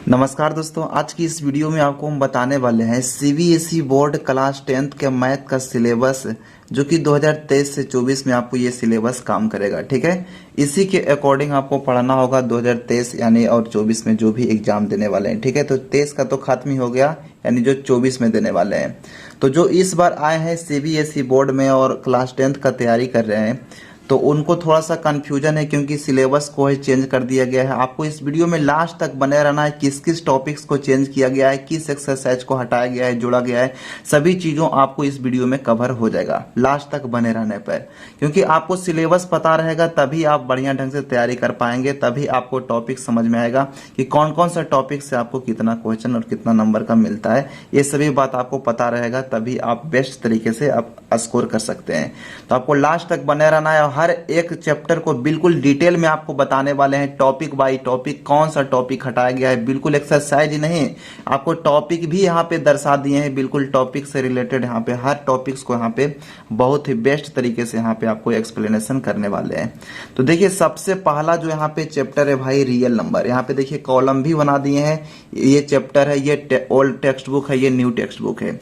नमस्कार दोस्तों, आज की इस वीडियो में आपको हम बताने वाले हैं सीबीएसई बोर्ड क्लास 10th के मैथ का सिलेबस जो कि 2023 से 24 में आपको ये सिलेबस काम करेगा। ठीक है, इसी के अकॉर्डिंग आपको पढ़ना होगा 2023 यानी और 24 में जो भी एग्जाम देने वाले हैं। ठीक है, तो 23 का तो खत्म ही हो गया, यानी जो 24 में देने वाले हैं। तो जो इस बार आए हैं सीबीएसई बोर्ड में और क्लास 10th का तैयारी कर रहे हैं तो उनको थोड़ा सा कंफ्यूजन है, क्योंकि सिलेबस को ही चेंज कर दिया गया है। आपको इस वीडियो में लास्ट तक बने रहना है, किस किस टॉपिक्स को चेंज किया गया है, किस एक्सरसाइज को हटाया गया है, जोड़ा गया है, सभी चीज़ों आपको इस वीडियो में कवर हो जाएगा लास्ट तक बने रहने पर। क्योंकि आपको सिलेबस पता रहेगा तभी आप बढ़िया ढंग से तैयारी कर पाएंगे, तभी आपको टॉपिक समझ में आएगा कि कौन कौन सा टॉपिक से आपको कितना क्वेश्चन और कितना नंबर का मिलता है। ये सभी बात आपको पता रहेगा, तभी आप बेस्ट तरीके से आप स्कोर कर सकते हैं। तो आपको लास्ट तक बने रहना है, हर एक चैप्टर को बिल्कुल डिटेल में आपको बताने वाले हैं, टॉपिक बाय टॉपिक कौन सा टॉपिक हटाया गया है। बिल्कुल एक्सरसाइज ही नहीं, आपको टॉपिक भी यहाँ पे दर्शा दिए हैं, बिल्कुल टॉपिक से रिलेटेड यहाँ पे हर टॉपिक्स को यहाँ पे बहुत ही बेस्ट तरीके से यहाँ पे आपको एक्सप्लेनेशन करने वाले हैं। तो देखिए, सबसे पहला जो यहाँ पे चैप्टर है भाई, रियल नंबर। यहाँ पे देखिए कॉलम भी बना दिए हैं। ये चैप्टर है, ये ओल्ड टेक्स्ट बुक है, ये न्यू टेक्स्ट बुक है।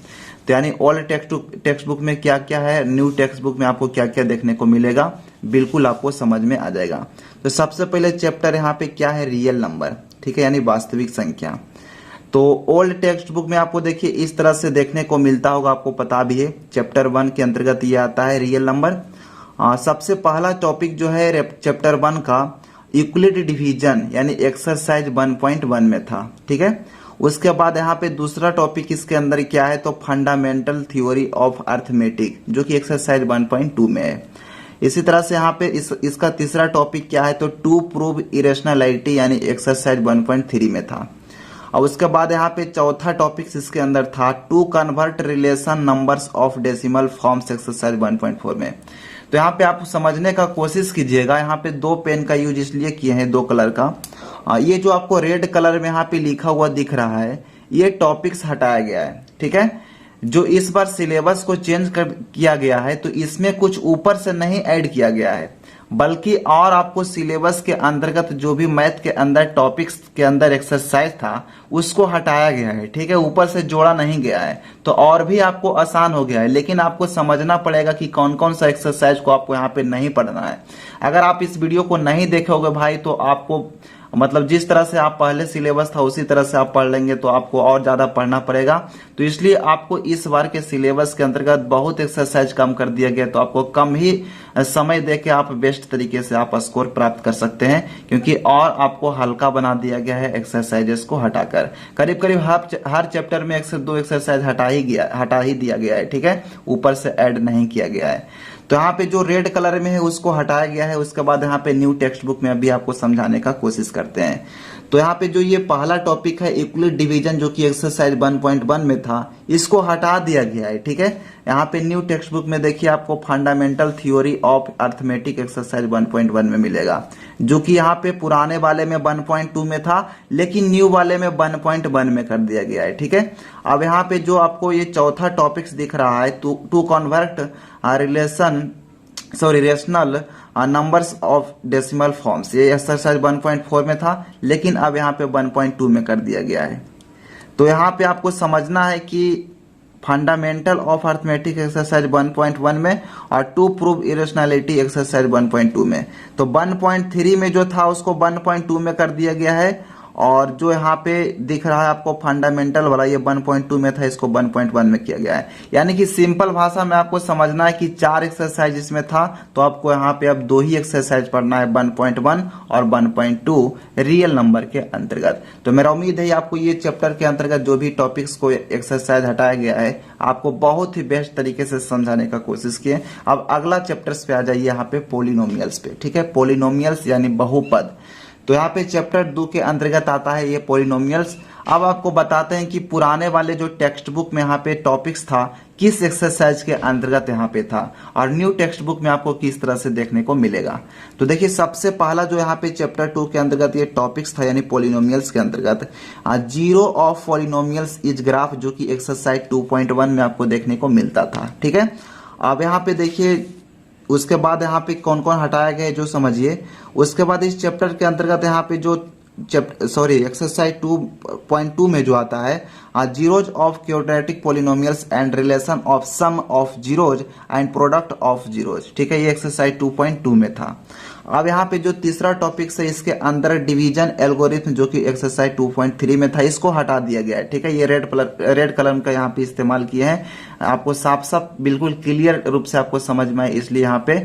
तो यानी ओल्ड टेक्स्ट बुक में क्या क्या है, न्यू टेक्स्ट बुक में आपको क्या क्या देखने को मिलेगा, बिल्कुल आपको समझ में आ जाएगा। तो सबसे पहले चैप्टर यहाँ पे क्या है, रियल नंबर। ठीक है, यानी वास्तविक संख्या। तो ओल्ड टेक्स्ट बुक में आपको देखिए इस तरह से देखने को मिलता होगा, आपको पता भी है। चैप्टर 1 के अंतर्गत ये आता है रियल नंबर। सबसे पहला टॉपिक जो है चैप्टर 1 का यूक्लिड डिवीजन यानी एक्सरसाइज 1.1 में था। ठीक है, उसके बाद यहाँ पे दूसरा टॉपिक इसके अंदर क्या है, तो फंडामेंटल थ्योरी ऑफ अर्थमेटिक जो कि एक्सरसाइज 1.2 में है। इसी तरह से यहाँ पे इसका तीसरा टॉपिक क्या है, तो टू प्रूव इरेशनैलिटी यानी एक्सरसाइज 1.3 में था। और उसके बाद यहाँ पे चौथा टॉपिक इसके अंदर था to convert relation numbers of decimal forms exercise 1.4 में। तो यहाँ पे आप समझने का कोशिश कीजिएगा, यहाँ पे दो पेन का यूज इसलिए किए हैं, दो कलर का। ये जो आपको रेड कलर में यहाँ पे लिखा हुआ दिख रहा है, ये टॉपिक्स हटाया गया है। ठीक है, जो इस बार सिलेबस को चेंज किया गया है, तो इसमें कुछ ऊपर से नहीं ऐड किया गया है, बल्कि और आपको सिलेबस के अंतर्गत जो भी मैथ के अंदर टॉपिक्स के अंदर एक्सरसाइज था उसको हटाया गया है। ठीक है, ऊपर से जोड़ा नहीं गया है, तो और भी आपको आसान हो गया है। लेकिन आपको समझना पड़ेगा कि कौन कौन सा एक्सरसाइज को आपको यहाँ पे नहीं पढ़ना है। अगर आप इस वीडियो को नहीं देखोगे भाई, तो आपको मतलब जिस तरह से आप पहले सिलेबस था उसी तरह से आप पढ़ लेंगे, तो आपको और ज्यादा पढ़ना पड़ेगा। तो इसलिए आपको इस बार के सिलेबस के अंतर्गत बहुत एक्सरसाइज कम कर दिया गया, तो आपको कम ही समय देके आप बेस्ट तरीके से आप स्कोर प्राप्त कर सकते हैं, क्योंकि और आपको हल्का बना दिया गया है एक्सरसाइजेस को हटाकर। करीब करीब हर चैप्टर में 1 से 2 एक्सरसाइज हटा ही दिया गया है। ठीक है, ऊपर से ऐड नहीं किया गया है। तो यहाँ पे जो रेड कलर में है उसको हटाया गया है। उसके बाद यहाँ पे न्यू टेक्स्ट बुक में अभी आपको समझाने का कोशिश करते हैं। तो यहाँ पे जो ये पहला टॉपिक है यूक्लिड डिवीजन जो कि एक्सरसाइज 1.1 में था, इसको हटा दिया गया है। ठीक है, यहाँ पे न्यू टेक्स्ट बुक में देखिए आपको fundamental theory of arithmetic exercise 1.1 में मिलेगा, जो कि यहाँ पे पुराने वाले में 1.2 में था, लेकिन न्यू वाले में 1.1 में कर दिया गया है। ठीक है, अब यहाँ पे जो आपको ये चौथा टॉपिक्स दिख रहा है, to convert rational numbers of decimal forms, ये एक्सरसाइज 1.4 में था, लेकिन अब यहाँ पे 1.2 में कर दिया गया है। तो यहाँ पे आपको समझना है कि फंडामेंटल ऑफ अर्थमेटिक एक्सरसाइज 1.1 में और टू प्रूव इरेशनैलिटी एक्सरसाइज 1.2 में। तो 1.3 में जो था उसको 1.2 में कर दिया गया है, और जो यहाँ पे दिख रहा है आपको फंडामेंटल वाला, ये 1.2 में था, इसको 1.1 में किया गया है। यानी कि सिंपल भाषा में आपको समझना है कि 4 एक्सरसाइज इसमें था, तो आपको यहाँ पे अब 2 ही एक्सरसाइज पढ़ना है, 1.1 और 1.2 रियल नंबर के अंतर्गत। तो मेरा उम्मीद है आपको ये चैप्टर के अंतर्गत जो भी टॉपिक्स को एक्सरसाइज हटाया गया है, आपको बहुत ही बेस्ट तरीके से समझाने का कोशिश किए। अब अगला चैप्टर्स पे आ जाइए, यहाँ पे पोलिनोमियल्स पे। ठीक है, पोलिनोमियल्स यानी बहुपद। तो यहाँ पे चैप्टर 2 के अंतर्गत आता है ये पोलिनोमियल्स। अब आपको बताते हैं कि पुराने वाले जो टेक्स्ट बुक में यहाँ पे टॉपिक्स था, किस एक्सरसाइज के अंतर्गत यहाँ पे था, और न्यू टेक्स्ट बुक में आपको किस तरह से देखने को मिलेगा। तो देखिए, सबसे पहला जो यहाँ पे चैप्टर 2 के अंतर्गत ये टॉपिक्स था, यानी पोलिनोमियल्स के अंतर्गत zero of polynomials is graph, जो कि एक्सरसाइज 2.1 में आपको देखने को मिलता था। ठीक है, अब यहाँ पे देखिए उसके बाद यहाँ पे कौन कौन हटाया गया जो समझिए। उसके बाद इस चैप्टर के अंतर्गत यहाँ पे जो एक्सरसाइज 2.2 में जो आता है zeros of quadratic polynomials and relation of sum of zeros and product of zeros, ठीक है, ये एक्सरसाइज 2.2 में था। अब यहाँ पे जो तीसरा टॉपिक है इसके अंदर डिवीजन एल्गोरिथम जो कि एक्सरसाइज 2.3 में था, इसको हटा दिया गया है, ठीक है। ये रेड कलम का यहाँ पे इस्तेमाल किए हैं, आपको साफ साफ बिल्कुल क्लियर रूप से आपको समझ में आए इसलिए यहाँ पे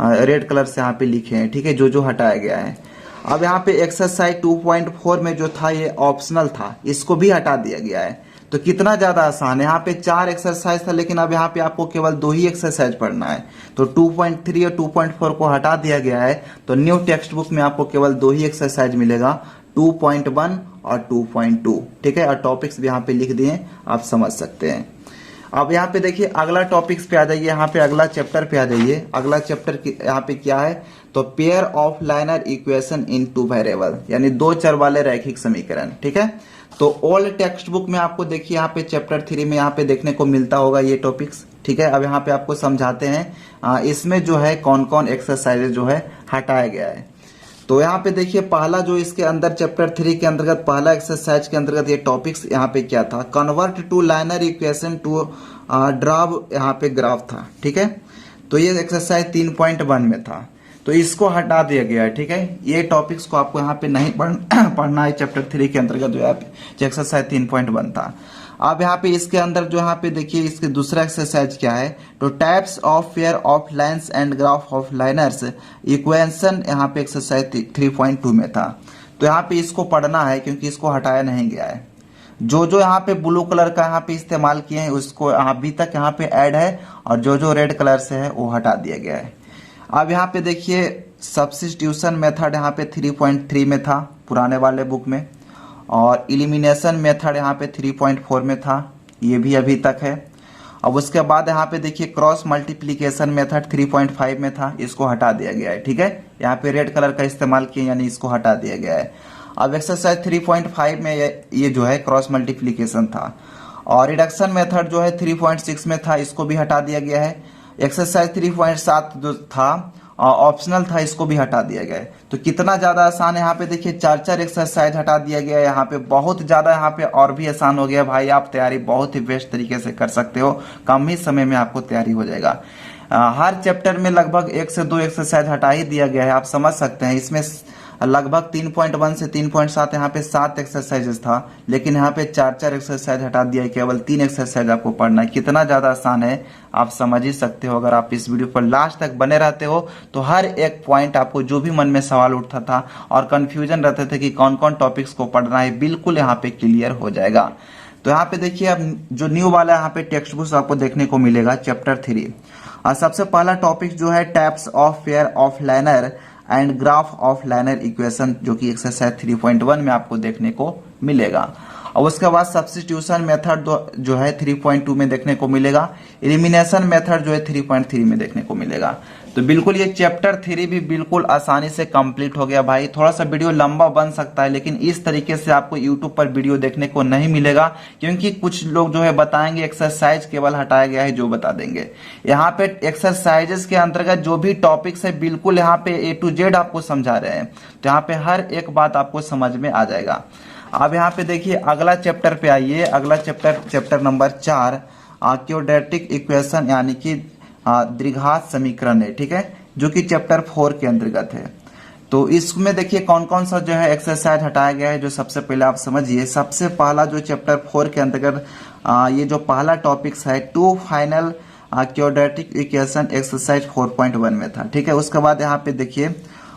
रेड कलर से यहाँ पे लिखे हैं, ठीक है, जो हटाया गया है। अब यहाँ पे एक्सरसाइज 2.4 में जो था ये ऑप्शनल था, इसको भी हटा दिया गया है। तो कितना ज्यादा आसान है, यहाँ पे 4 एक्सरसाइज था लेकिन अब यहाँ पे आपको केवल 2 ही एक्सरसाइज पढ़ना है। तो 2.3 और 2.4 को हटा दिया गया है, तो न्यू टेक्स्ट बुक में आपको केवल 2 ही एक्सरसाइज मिलेगा, 2.1 और 2.2, ठीक है। और टॉपिक्स भी यहाँ पे लिख दिए, आप समझ सकते हैं। अब यहाँ पे देखिए अगला टॉपिक्स पे आ जाइए, यहाँ पे अगला चैप्टर पे आ जाइए। अगला चैप्टर यहाँ पे क्या है, तो pair of liner equation in 2 variable, यानी 2 चर वाले रैखिक समीकरण, ठीक है। तो ओल्ड टेक्स्ट बुक में आपको देखिए यहाँ पे चैप्टर 3 में यहाँ पे देखने को मिलता होगा ये टॉपिक्स, ठीक है। अब यहाँ पे आपको समझाते हैं इसमें जो है कौन कौन एक्सरसाइजेज जो है हटाया गया है। तो यहाँ पे देखिए पहला जो इसके अंदर चैप्टर 3 के अंतर्गत पहला एक्सरसाइज के अंतर्गत ये टॉपिक्स यहाँ पे क्या था, convert to linear equation to draw यहाँ पे ग्राफ था, ठीक है। तो ये एक्सरसाइज 3.1 में था, तो इसको हटा दिया गया है, ठीक है। ये टॉपिक्स को आपको यहाँ पे नहीं पढ़ना है चैप्टर 3 के अंतर्गत जो एक्सरसाइज 3.1 था। अब यहाँ पे इसके अंदर जो यहाँ पे देखिए इसके दूसरा एक्सरसाइज क्या है, तो types of pair of lines and graph of liners equation यहाँ पे एक्सरसाइज 3.2 में था। तो यहाँ पे इसको पढ़ना है क्योंकि इसको हटाया नहीं गया है। जो यहाँ पे ब्लू कलर का यहाँ पे इस्तेमाल किए हैं उसको अभी तक यहाँ पे ऐड है, और जो रेड कलर से है वो हटा दिया गया है। अब यहाँ पे देखिए सब्स्टिट्यूशन मेथड यहाँ पे 3.3 में था पुराने वाले बुक में, और इलिमिनेशन मेथड यहाँ पे 3.4 में था, ये भी अभी तक है। अब उसके बाद यहाँ पे देखिए क्रॉस मल्टीप्लिकेशन मेथड 3.5 में था, इसको हटा दिया गया है, ठीक है। यहाँ पे रेड कलर का इस्तेमाल किए यानी इसको हटा दिया गया है। अब एक्सरसाइज 3.5 में ये जो है क्रॉस मल्टीप्लिकेशन था, और रिडक्शन मेथड जो है 3.6 में था, इसको भी हटा दिया गया है। एक्सरसाइज 3.7 जो था ऑप्शनल था, इसको भी हटा दिया गया है। तो कितना ज्यादा आसान है, यहाँ पे देखिए 4 एक्सरसाइज हटा दिया गया है। यहाँ पे बहुत ज्यादा यहाँ पे और भी आसान हो गया भाई, आप तैयारी बहुत ही बेस्ट तरीके से कर सकते हो, कम ही समय में आपको तैयारी हो जाएगा। हर चैप्टर में लगभग 1 से 2 एक्सरसाइज हटा ही दिया गया है, आप समझ सकते हैं। इसमें लगभग 3.1 से 3.7 यहाँ पे 7 एक्सरसाइजेस था, लेकिन यहाँ पे 4 एक्सरसाइज हटा दिया है, केवल 3 एक्सरसाइज आपको पढ़ना है। कितना ज्यादा आसान है आप समझ ही सकते हो। अगर आप इस वीडियो पर लास्ट तक बने रहते हो तो हर एक पॉइंट आपको जो भी मन में सवाल उठता था और कंफ्यूजन रहते थे कि कौन कौन टॉपिक्स को पढ़ना है, बिल्कुल यहाँ पे क्लियर हो जाएगा। तो यहाँ पे देखिए अब जो न्यू वाला यहाँ पे टेक्स्ट बुक आपको देखने को मिलेगा चैप्टर 3, और सबसे पहला टॉपिक जो है types of pair of liner and graph of liner equation, जो कि एक्सरसाइज 3.1 में आपको देखने को मिलेगा। और उसके बाद सब्स्टिट्यूशन मेथड जो है 3.2 में देखने को मिलेगा। एलिमिनेशन मेथड जो है 3.3 में देखने को मिलेगा। तो बिल्कुल ये चैप्टर 3 भी बिल्कुल आसानी से कंप्लीट हो गया भाई। थोड़ा सा वीडियो लंबा बन सकता है, लेकिन इस तरीके से आपको यूट्यूब पर वीडियो देखने को नहीं मिलेगा, क्योंकि कुछ लोग जो है बताएंगे एक्सरसाइज केवल हटाया गया है जो बता देंगे। यहाँ पे एक्सरसाइजेस के अंतर्गत जो भी टॉपिक्स है बिल्कुल यहाँ पे A to Z आपको समझा रहे हैं, तो यहाँ पे हर एक बात आपको समझ में आ जाएगा। अब यहाँ पे देखिए अगला चैप्टर पे आइए। अगला चैप्टर नंबर 4 क्वाड्रेटिक इक्वेशन यानी कि द्विघात समीकरण है, ठीक है, जो कि चैप्टर 4 के अंतर्गत है। तो इसमें देखिए कौन कौन सा जो है एक्सरसाइज हटाया गया है, जो सबसे पहले आप समझिए। सबसे पहला जो चैप्टर 4 के अंतर्गत ये जो पहला टॉपिक्स है 2 फाइनल क्वाड्रेटिक इक्वेशन एक्सरसाइज 4.1 में था, ठीक है। उसके बाद यहाँ पे देखिए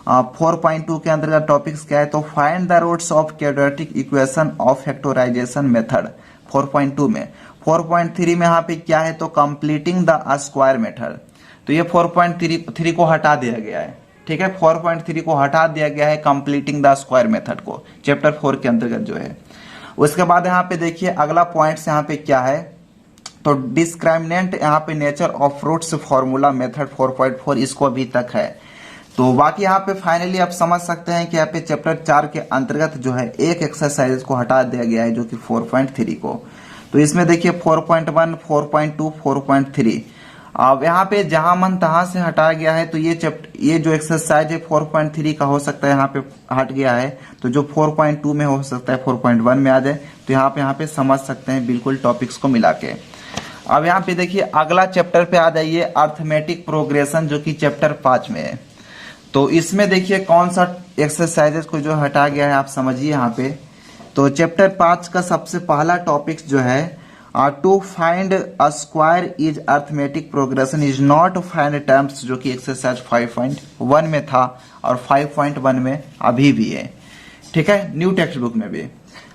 4.2 के अंतर्गत टॉपिक्स क्या है, तो find the roots of quadratic equation of factorization method 4.2 में। 4.3 में यहाँ पे क्या है, तो कंप्लीटिंग द स्क्वायर मेथड। तो ये 4.3 को हटा दिया गया है, ठीक है। 4.3 को हटा दिया गया है कंप्लीटिंग द स्क्वायर मेथड को, चैप्टर 4 के अंतर्गत जो है। उसके बाद यहाँ पे देखिए अगला पॉइंट्स यहाँ पे क्या है, तो डिस्क्रिमिनेंट यहाँ पे nature of fruits formula method 4.4, इसको अभी तक है। तो बाकी यहाँ पे फाइनली आप समझ सकते हैं कि यहाँ पे चैप्टर 4 के अंतर्गत जो है एक एक्सरसाइज को हटा दिया गया है, जो कि 4.3 को। तो इसमें देखिए 4.1, 4.2, 4.3 अब यहाँ पे जहां मन तहां से हटाया गया है, तो ये जो एक्सरसाइज है 4.3 का हो सकता है यहाँ पे हट गया है, तो जो 4.2 में हो सकता है 4.1 में आ जाए, तो यहाँ पे समझ सकते हैं बिल्कुल टॉपिक्स को मिला के। अब यहाँ पे देखिए अगला चैप्टर पे आ जाइए, अर्थमेटिक प्रोग्रेशन, जो कि चैप्टर 5 में है। तो इसमें देखिए कौन सा एक्सरसाइजेस को जो हटा गया है आप समझिए यहाँ पे। तो चैप्टर 5 का सबसे पहला टॉपिक जो है, to find a square is arithmetic progression is not find terms, जो कि एक्सरसाइज 5.1 में था और 5.1 में अभी भी है, ठीक है, न्यू टेक्स्ट बुक में भी।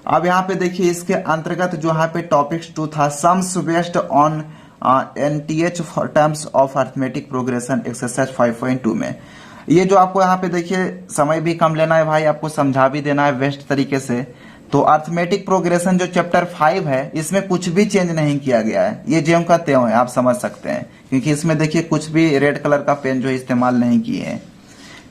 अब यहाँ पे देखिए इसके अंतर्गत जो यहाँ पे टॉपिक्स 2 था, sums based on NTH for terms of arithmetic progression exercise 5.2 में। ये जो आपको यहाँ पे देखिए समय भी कम लेना है भाई, आपको समझा भी देना है बेस्ट तरीके से। तो अर्थमेटिक प्रोग्रेशन जो चैप्टर 5 है, इसमें कुछ भी चेंज नहीं किया गया है, ये ज्यों का त्यों है, आप समझ सकते हैं, क्योंकि इसमें देखिए कुछ भी रेड कलर का पेन जो इस्तेमाल नहीं किए हैं,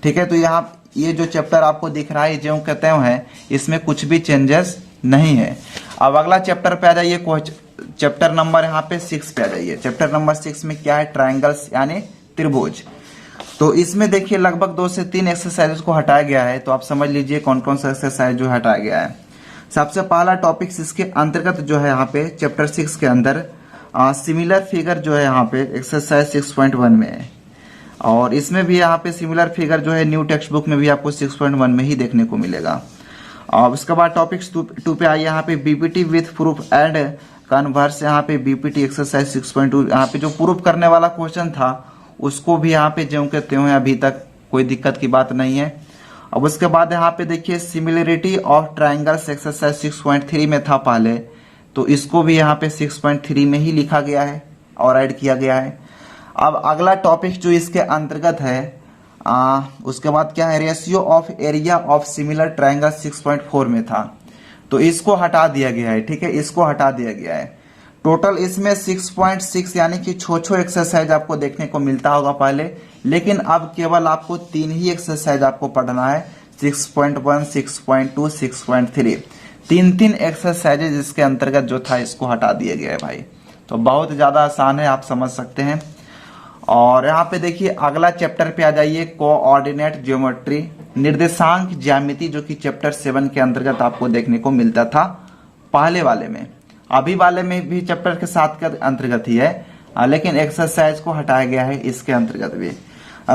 ठीक है। तो यहाँ ये जो चैप्टर आपको दिख रहा है ज्यों का त्यों है, इसमें कुछ भी चेंजेस नहीं है। अब अगला चैप्टर पे आ जाइए, चैप्टर नंबर यहाँ पे 6 पे आ जाइए। चैप्टर नंबर 6 में क्या है, ट्राइंगल्स यानी त्रिभुज। तो इसमें देखिए लगभग 2 से 3 एक्सरसाइजेस को हटाया गया है, तो आप समझ लीजिए कौन कौन सा एक्सरसाइज जो हटाया गया है। सबसे पहला टॉपिक्स इसके अंतर्गत जो है यहाँ पे चैप्टर 6 के अंदर सिमिलर फिगर जो है यहाँ पे एक्सरसाइज 6.1 में है, और इसमें भी यहाँ पे सिमिलर फिगर जो है न्यू टेक्स्ट बुक में भी आपको 6.1 में ही देखने को मिलेगा। और उसके बाद टॉपिक्स 2 पे आइए, यहाँ पे BPT with proof and converse, यहाँ पे बीपीटी एक्सरसाइज 6.2, यहाँ पे जो प्रूफ करने वाला क्वेश्चन था उसको भी यहाँ पे ज्यों के त्यों है, अभी तक कोई दिक्कत की बात नहीं है। अब उसके बाद यहाँ पे देखिए सिमिलरिटी ऑफ ट्राइंगल्स एक्सरसाइज 6.3 में था पहले, तो इसको भी यहाँ पे 6.3 में ही लिखा गया है और ऐड किया गया है। अब अगला टॉपिक जो इसके अंतर्गत है, उसके बाद क्या है, ratio of area of similar triangle 6.4 में था, तो इसको हटा दिया गया है, ठीक है, इसको हटा दिया गया है। टोटल इसमें 6.6 यानी कि छो एक्सरसाइज आपको देखने को मिलता होगा पहले, लेकिन अब केवल आपको 3 ही एक्सरसाइज आपको पढ़ना है, 6.1, 6.2, 6.3, 3 एक्सरसाइजेज इसके अंतर्गत जो था इसको हटा दिया गया है भाई। तो बहुत ज्यादा आसान है, आप समझ सकते हैं। और यहाँ पे देखिए अगला चैप्टर पे आ जाइए, कोऑर्डिनेट ज्योमेट्री, निर्देशांक ज्यामिति, जो कि चैप्टर 7 के अंतर्गत आपको देखने को मिलता था पहले वाले में। अभी वाले में भी चैप्टर के 7 के अंतर्गत ही है, लेकिन एक्सरसाइज को हटाया गया है इसके अंतर्गत भी।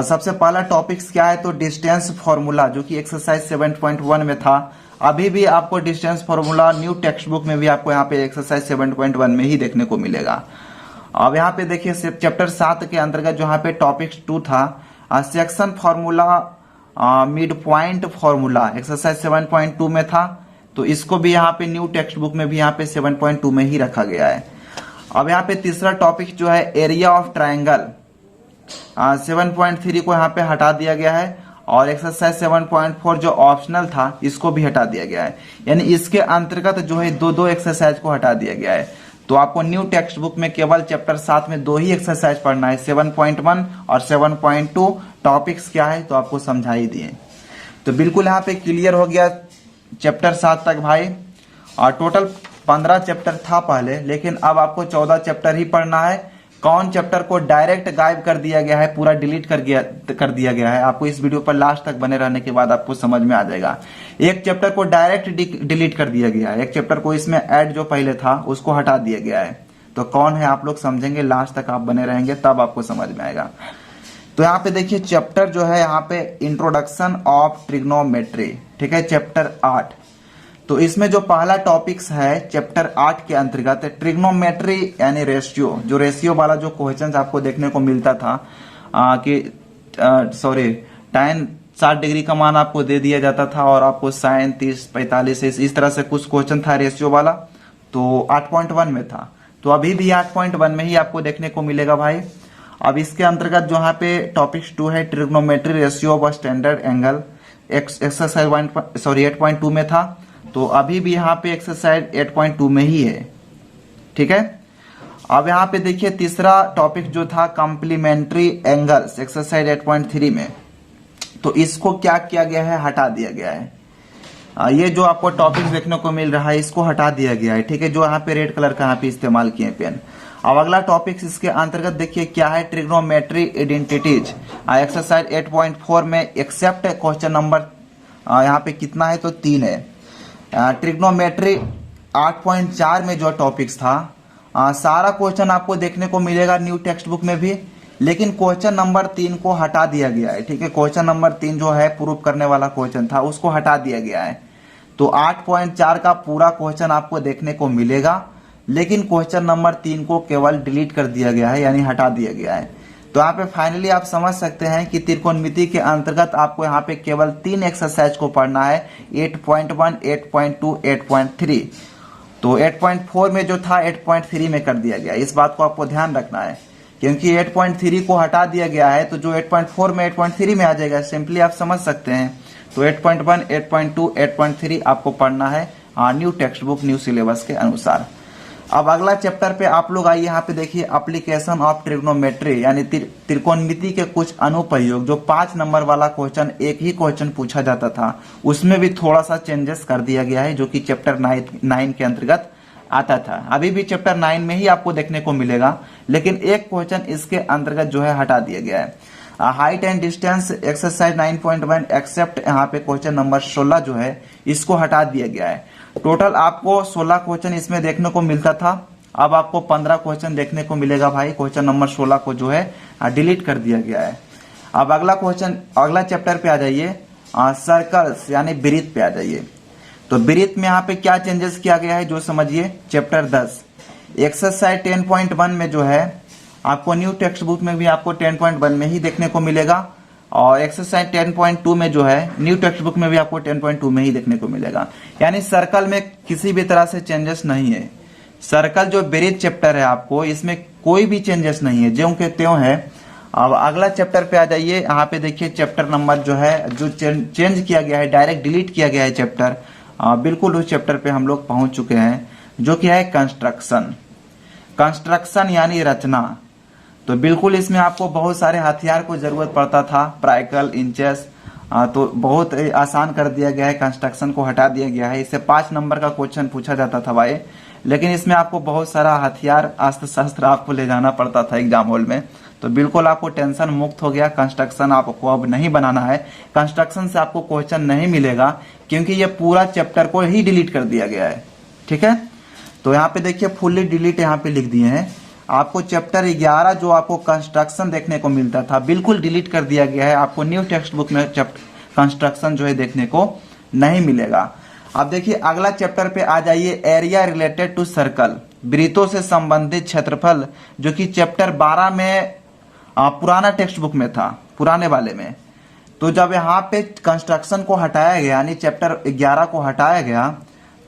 सबसे पहला टॉपिक्स क्या है, तो डिस्टेंस फॉर्मूला, जो कि एक्सरसाइज 7.1 में था, अभी भी आपको distance formula new text book में भी आपको यहाँ पे एक्सरसाइज 7.1 में ही देखने को मिलेगा। अब यहाँ पे देखिए चैप्टर 7 के अंतर्गत जो यहाँ पे टॉपिक्स 2 था, section formula, mid point formula, exercise 7.2 में था, तो इसको भी यहाँ पे न्यू टेक्स्ट बुक में भी यहाँ पे 7.2 में ही रखा गया है। अब यहाँ पे तीसरा टॉपिक जो है एरिया ऑफ ट्राइंगल, 7.3 को यहाँ पे हटा दिया गया है, और एक्सरसाइज 7.4 जो ऑप्शनल था इसको भी हटा दिया गया है, यानी इसके अंतर्गत जो है दो एक्सरसाइज को हटा दिया गया है। तो आपको न्यू टेक्स्ट बुक में केवल चैप्टर 7 में 2 ही एक्सरसाइज पढ़ना है, 7.1 और 7.2। टॉपिक्स क्या है तो आपको समझा ही दिए, तो बिल्कुल यहाँ पे क्लियर हो गया चैप्टर 7 तक भाई। और टोटल 15 चैप्टर था पहले, लेकिन अब आपको 14 चैप्टर ही पढ़ना है। कौन चैप्टर को डायरेक्ट गायब कर दिया गया है, पूरा डिलीट कर दिया गया है, आपको इस वीडियो पर लास्ट तक बने रहने के बाद आपको समझ में आ जाएगा। एक चैप्टर को डायरेक्ट डिलीट कर दिया गया है, एक चैप्टर को इसमें ऐड जो पहले था उसको हटा दिया गया है। तो कौन है आप लोग समझेंगे, लास्ट तक आप बने रहेंगे तब आपको समझ में आएगा। तो यहाँ पे देखिए चैप्टर जो है यहाँ पे इंट्रोडक्शन ऑफ ट्रिग्नोमेट्री, ठीक है, चैप्टर 8। तो इसमें जो पहला टॉपिक्स है चैप्टर 8 के अंतर्गत ट्रिग्नोमेट्री यानी रेशियो, जो रेशियो वाला जो क्वेश्चन आपको देखने को मिलता था कि tan 60 डिग्री का मान आपको दे दिया जाता था और आपको sin 30, 45 इस तरह से कुछ क्वेश्चन था रेशियो वाला, तो 8.1 में था। तो अभी भी 8.1 में ही आपको देखने को मिलेगा भाई। अब इसके अंतर्गत जो यहाँ पे टॉपिक्स 2 है trigonometry ratio of standard angle, exercise 8.2 में था, तो अभी भी यहाँ पे एक्सरसाइज 8.2 में ही है, ठीक है। अब यहाँ पे देखिए तीसरा टॉपिक जो था कॉम्प्लीमेंट्री एंगल्स, एक्सरसाइज 8.3 में, तो इसको क्या किया गया है, हटा दिया गया है। ये जो आपको टॉपिक देखने को मिल रहा है इसको हटा दिया गया है, ठीक है, जो यहाँ पे रेड कलर का यहाँ पे इस्तेमाल किए पेन। अब अगला टॉपिक इसके अंतर्गत देखिए क्या है, ट्रिग्नोमेट्री आइडेंटिटीज। एक्सरसाइज 8.4 में एक्सेप्ट क्वेश्चन नंबर यहाँ पे कितना है तो 3 है। ट्रिग्नोमेट्री 8.4 में जो टॉपिक्स था सारा क्वेश्चन आपको देखने को मिलेगा न्यू टेक्स्ट बुक में भी, लेकिन क्वेश्चन नंबर 3 को हटा दिया गया है। ठीक है, क्वेश्चन नंबर 3 जो है प्रूफ करने वाला क्वेश्चन था उसको हटा दिया गया है। तो 8.4 का पूरा क्वेश्चन आपको देखने को मिलेगा, लेकिन क्वेश्चन नंबर 3 को केवल डिलीट कर दिया गया है, यानी हटा दिया गया है। तो यहाँ पे फाइनली आप समझ सकते हैं कि त्रिकोणमिति के अंतर्गत आपको यहाँ पे केवल 3 एक्सरसाइज को पढ़ना है, 8.1, 8.2, 8.3। तो 8.4 में जो था 8.3 में कर दिया गया, इस बात को आपको ध्यान रखना है, क्योंकि 8.3 को हटा दिया गया है तो जो 8.4 में 8.3 में आ जाएगा, सिंपली आप समझ सकते हैं। तो 8.1, 8.2, 8.3 आपको पढ़ना है new text book new syllabus के अनुसार। अब अगला चैप्टर पे आप लोग आइए, यहाँ पे देखिए एप्लीकेशन ऑफ ट्रिग्नोमेट्री, यानी त्रिकोणमिति के कुछ अनुप्रयोग। जो 5 नंबर वाला क्वेश्चन एक ही क्वेश्चन पूछा जाता था, उसमें भी थोड़ा सा चेंजेस कर दिया गया है, जो कि चैप्टर 9 के अंतर्गत आता था। अभी भी चैप्टर 9 में ही आपको देखने को मिलेगा, लेकिन एक क्वेश्चन इसके अंतर्गत जो है हटा दिया गया है। Height and distance exercise 9.1 except यहाँ पे क्वेश्चन नंबर 16 जो है इसको हटा दिया गया है। टोटल आपको 16 क्वेश्चन इसमें देखने को मिलता था, अब आपको 15 क्वेश्चन देखने को मिलेगा भाई। क्वेश्चन नंबर 16 को जो है डिलीट कर दिया गया है। अब अगला चैप्टर पे आ जाइए, सर्कल्स यानी वृत्त पे आ जाइए। तो वृत्त में यहाँ पे क्या चेंजेस किया गया है जो समझिए। चैप्टर 10 एक्सरसाइज 10.1 में जो है आपको न्यू टेक्स्ट बुक में भी आपको 10.1 में ही देखने को मिलेगा, और एक्सरसाइज 10.2 में जो है न्यू टेक्स्ट बुक में भी आपको 10.2 में ही देखने को मिलेगा। यानी सर्कल में किसी भी तरह से चेंजेस नहीं है। सर्कल जो वृत्त चैप्टर है आपको, इसमें कोई भी चेंजेस नहीं है, ज्यों के त्यों है। अब अगला चैप्टर पे आ जाइए, यहाँ पे देखिए चैप्टर नंबर जो है जो चेंज किया गया है, डायरेक्ट डिलीट किया गया है चैप्टर, बिल्कुल उस चैप्टर पे हम लोग पहुंच चुके हैं, जो कि है कंस्ट्रक्शन यानी रचना। तो बिल्कुल इसमें आपको बहुत सारे हथियार को जरूरत पड़ता था, प्राइकल, इंचेस, तो बहुत आसान कर दिया गया है, कंस्ट्रक्शन को हटा दिया गया है। इससे 5 नंबर का क्वेश्चन पूछा जाता था भाई, लेकिन इसमें आपको बहुत सारा हथियार, अस्त्र शस्त्र आपको ले जाना पड़ता था एग्जाम हॉल में। तो बिल्कुल आपको टेंशन मुक्त हो गया, कंस्ट्रक्शन आपको अब नहीं बनाना है, कंस्ट्रक्शन से आपको क्वेश्चन नहीं मिलेगा, क्योंकि ये पूरा चैप्टर को ही डिलीट कर दिया गया है। ठीक है, तो यहाँ पे देखिए फुल्ली डिलीट यहाँ पे लिख दिए हैं। आपको चैप्टर 11 जो आपको कंस्ट्रक्शन देखने को मिलता था, बिल्कुल डिलीट कर दिया गया है। आपको न्यू टेक्स्ट बुक में कंस्ट्रक्शन जो है देखने को नहीं मिलेगा। अब देखिए अगला चैप्टर पे आ जाइए, एरिया रिलेटेड टू सर्कल, वृत्तों से संबंधित क्षेत्रफल, जो कि चैप्टर 12 में पुराना टेक्स्ट बुक में था, पुराने वाले में। तो जब यहाँ पे कंस्ट्रक्शन को हटाया गया, यानी चैप्टर 11 को हटाया गया,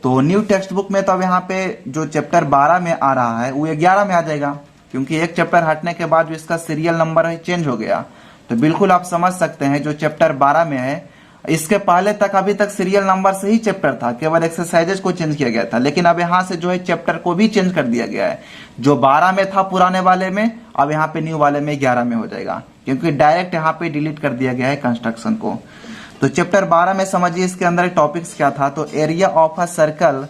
तो न्यू टेक्स्ट बुक में तब यहाँ पे जो चैप्टर 12 में आ रहा है वो 11 में आ जाएगा, क्योंकि एक चैप्टर हटने के बाद जो इसका सीरियल नंबर है चेंज हो गया। तो बिल्कुल आप समझ सकते हैं जो चैप्टर 12 में है, इसके पहले तक अभी तक सीरियल नंबर से ही चैप्टर था, केवल एक्सरसाइजेज को चेंज किया गया था, लेकिन अब यहाँ से जो है चैप्टर को भी चेंज कर दिया गया है। जो 12 में था पुराने वाले में, अब यहाँ पे न्यू वाले में 11 में हो जाएगा, क्योंकि डायरेक्ट यहाँ पे डिलीट कर दिया गया है कंस्ट्रक्शन को। तो चैप्टर 12 में समझिए इसके अंदर टॉपिक्स क्या था। तो area of a circle,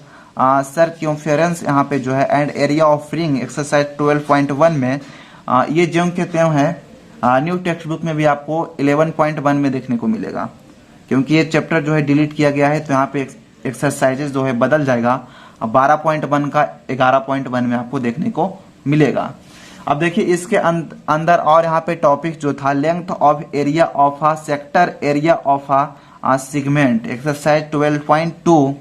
circumference यहाँ पे जो है, and area of ring exercise 12.1 में ये ज्यों के त्यों है। न्यू टेक्स्ट बुक में भी आपको 11.1 में देखने को मिलेगा, क्योंकि ये चैप्टर जो है डिलीट किया गया है, तो यहाँ पे एक्सरसाइजेज जो है बदल जाएगा। 12.1 का 11.1 में आपको देखने को मिलेगा। अब देखिए इसके अंदर और यहाँ पे टॉपिक जो था, length of area of a sector, area of a segment exercise 12.2।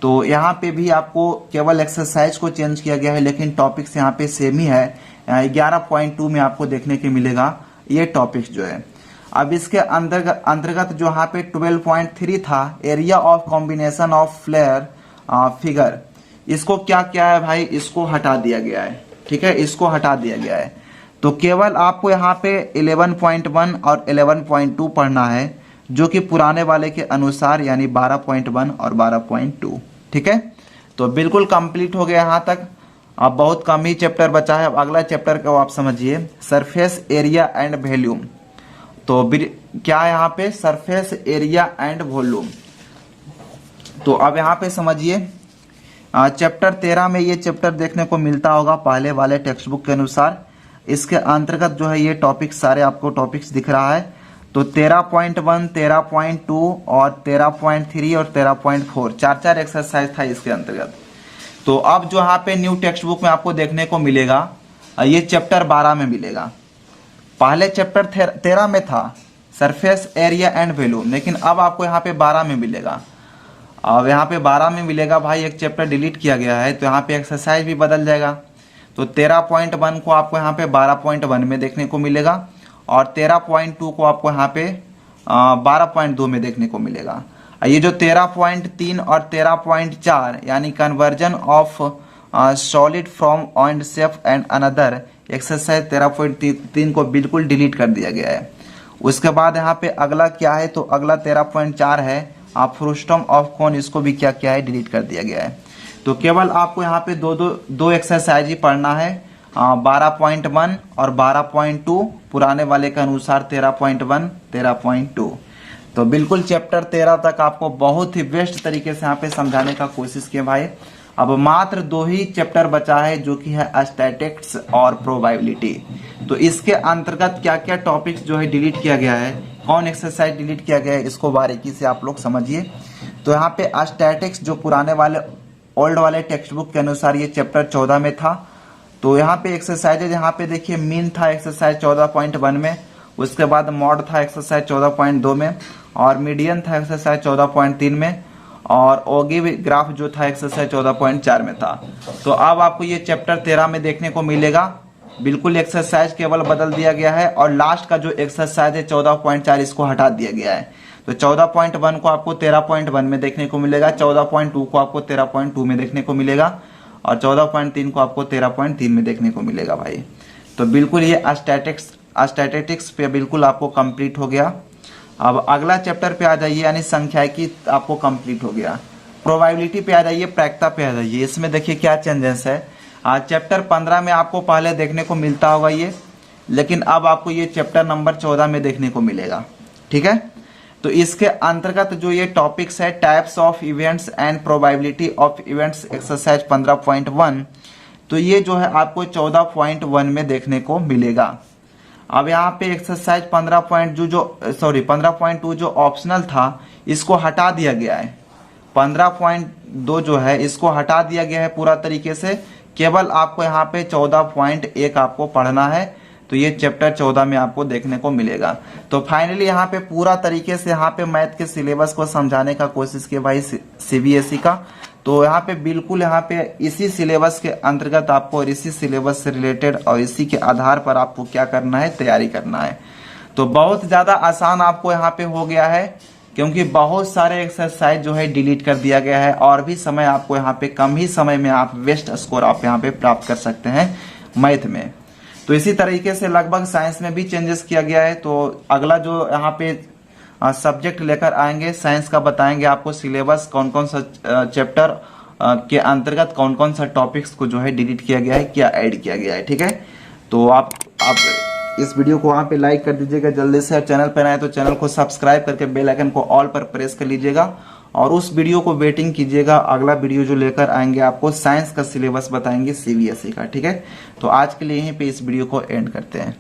तो यहाँ पे भी आपको केवल एक्सरसाइज को चेंज किया गया है, लेकिन टॉपिक्स यहाँ पे सेम ही है। 11.2 में आपको देखने को मिलेगा ये टॉपिक्स जो है। अब इसके अंतर्गत जो यहाँ पे 12.3 था, area of combination of flare figure, इसको क्या क्या है भाई, इसको हटा दिया गया है। ठीक है, इसको हटा दिया गया है। तो केवल आपको यहाँ पे 11.1 और 11.2 पढ़ना है, जो कि पुराने वाले के अनुसार, यानी 12.1 और 12.2। ठीक है, तो बिल्कुल कंप्लीट हो गया यहाँ तक। अब बहुत कम ही चैप्टर बचा है। अब अगला चैप्टर को आप समझिए, सरफेस एरिया एंड वॉल्यूम। तो क्या है यहाँ पे, सरफेस एरिया एंड वॉल्यूम। तो अब यहाँ पे समझिए, चैप्टर 13 में ये चैप्टर देखने को मिलता होगा पहले वाले टेक्स्ट बुक के अनुसार। इसके अंतर्गत जो है ये टॉपिक्स सारे आपको टॉपिक्स दिख रहा है। तो 13.1, 13.2 और 13.3 और 13.4 चार एक्सरसाइज था इसके अंतर्गत। तो अब जो यहाँ पे न्यू टेक्स्ट बुक में आपको देखने को मिलेगा ये चैप्टर 12 में मिलेगा। पहले चैप्टर 13 में था सरफेस एरिया एंड वैल्यू, लेकिन अब आपको यहाँ पे 12 में मिलेगा। अब यहाँ पे 12 में मिलेगा भाई, एक चैप्टर डिलीट किया गया है तो यहाँ पे एक्सरसाइज भी बदल जाएगा। तो 13.1 को आपको यहाँ पे 12.1 में देखने को मिलेगा और 13.2 को आपको यहाँ पे 12.2 में देखने को मिलेगा। ये जो 13.3 और 13.4 यानी conversion of solid from and shape and another exercise 13.3 को बिल्कुल डिलीट कर दिया गया है। उसके बाद यहाँ पे अगला क्या है, तो अगला 13.4 है फ्रूस्टम ऑफ कॉन, इसको भी क्या क्या है डिलीट कर दिया गया है। तो केवल आपको यहाँ पे दो एक्सरसाइज ही पढ़ना है, 12.1 और 12.2 पुराने वाले के अनुसार 13.1, 13.2। तो बिल्कुल चैप्टर 13 तक आपको बहुत ही बेस्ट तरीके से यहाँ पे समझाने का कोशिश किया भाई। अब मात्र 2 ही चैप्टर बचा है जो कि है स्टैटिस्टिक्स और प्रोबेबिलिटी। तो इसके अंतर्गत क्या क्या टॉपिक्स जो है डिलीट किया गया है, कौन एक्सरसाइज डिलीट किया गया है, इसको बारीकी से आप लोग समझिए। तो यहाँ पे स्टैटिस्टिक्स जो पुराने वाले ओल्ड वाले टेक्स्ट बुक के अनुसार ये चैप्टर 14 में था। तो यहाँ पे एक्सरसाइज यहाँ पे देखिए मीन था एक्सरसाइज 14.1 में, उसके बाद मॉड था एक्सरसाइज 14.2 में और मीडियन था एक्सरसाइज 14.3 में और ओगिव ग्राफ जो था एक्सरसाइज 14.4 में था। तो अब आपको ये चैप्टर 13 में देखने को मिलेगा। बिल्कुल एक्सरसाइज केवल बदल दिया गया है और लास्ट का जो एक्सरसाइज है 14.4 इसको हटा दिया गया है। तो 14.1 को आपको 13.1 में देखने को मिलेगा, 14.2 को आपको 13.2 में देखने को मिलेगा और 14.3 को आपको 13.3 में देखने को मिलेगा भाई। तो बिल्कुल ये स्टैटिस्टिक्स पे बिल्कुल आपको कंप्लीट हो गया। अब अगला चैप्टर पे आ जाइए, यानी संख्याकी आपको कंप्लीट हो गया। प्रोबेबिलिटी पे आ जाइए, प्रायिकता पे आ जाइए। इसमें देखिए क्या चेंजेस है। चैप्टर 15 में आपको पहले देखने को मिलता होगा ये, लेकिन अब आपको ये चैप्टर नंबर 14 में देखने को मिलेगा। ठीक है, तो इसके अंतर्गत जो ये टॉपिक्स है types of events and probability of events exercise 15.1, तो ये जो है आपको 14.1 में देखने को मिलेगा। अब यहाँ पे एक्सरसाइज 15.2 जो ऑप्शनल था इसको हटा दिया गया है। 15.2 जो है इसको हटा दिया गया है पूरा तरीके से, केवल आपको यहाँ पे 14.1 आपको पढ़ना है। तो ये चैप्टर 14 में आपको देखने को मिलेगा। तो फाइनली यहाँ पे पूरा तरीके से यहाँ पे मैथ के सिलेबस को समझाने का कोशिश की भाई सीबीएसई का। तो यहाँ पे बिल्कुल यहाँ पे इसी सिलेबस के अंतर्गत आपको और इसी सिलेबस से रिलेटेड और इसी के आधार पर आपको क्या करना है, तैयारी करना है। तो बहुत ज़्यादा आसान आपको यहाँ पे हो गया है, क्योंकि बहुत सारे एक्सरसाइज जो है डिलीट कर दिया गया है और भी समय आपको यहाँ पे कम ही समय में आप बेस्ट स्कोर आप यहाँ पे प्राप्त कर सकते हैं मैथ में। तो इसी तरीके से लगभग साइंस में भी चेंजेस किया गया है। तो अगला जो यहाँ पे सब्जेक्ट लेकर आएंगे साइंस का, बताएंगे आपको सिलेबस कौन कौन सा चैप्टर के अंतर्गत कौन कौन सा टॉपिक्स को जो है डिलीट किया गया है, क्या ऐड किया गया है। ठीक है, तो आप इस वीडियो को वहाँ पे लाइक कर दीजिएगा जल्दी से, और चैनल पर आए तो चैनल को सब्सक्राइब करके बेल आइकन को ऑल पर प्रेस कर लीजिएगा और उस वीडियो को वेटिंग कीजिएगा। अगला वीडियो जो लेकर आएंगे आपको साइंस का सिलेबस बताएंगे सीबीएसई का। ठीक है, तो आज के लिए यहीं पे इस वीडियो को एंड करते हैं।